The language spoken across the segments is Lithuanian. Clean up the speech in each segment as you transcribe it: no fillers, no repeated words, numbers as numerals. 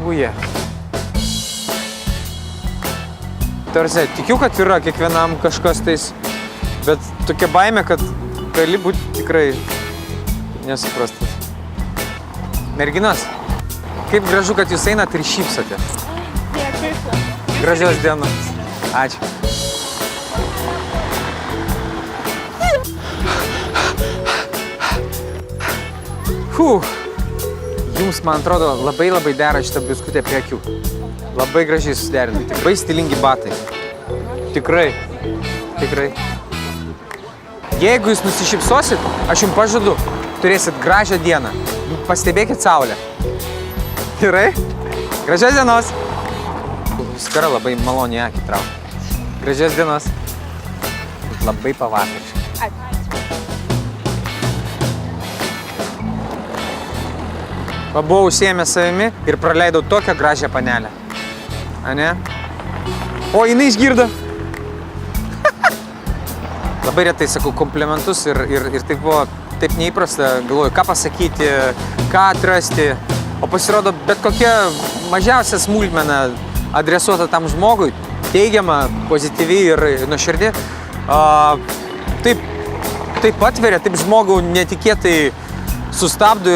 Uje. Tarsi, tikiu, kad yra kiekvienam kažkas tais, bet tokia baimė, kad gali būti tikrai nesuprastas. Merginos, kaip gražu, kad jūs einat ir šypsote. Gražios dienos. Ačiū. Jums, man atrodo, labai dera šitą bliuskutę prie akių. Labai gražiai susiderinai. Tikrai stilingi batai. Tikrai. Jeigu jūs nusišypsosit, aš jums pažadu, turėsit gražią dieną. Pastebėkit saulę. Gerai? Gražios dienos. Skara labai maloniai akį traukia. Gražios dienos. Labai pavasariškai. Buvau užsiėmęs savimi ir praleidau tokią gražią panelę. Ane? O, jinai išgirdo. Labai retai sakau komplimentus ir tai buvo taip neįprasta. Galvoju, ką pasakyti, ką atrasti. O pasirodo, bet kokia mažiausia smulkmena adresuota tam žmogui, teigiama, pozityvi ir nuoširdi, taip atveria, taip žmogų netikėtai sustabdo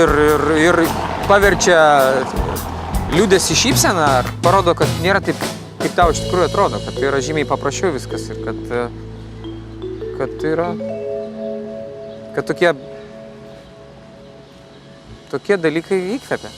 ir paverčia liūdesį šypseną, ar parodo, kad nėra taip, kaip tau iš tikrųjų atrodo, kad tai yra žymiai paprasčiau viskas ir kad tai yra, kad tokie dalykai įkvepia.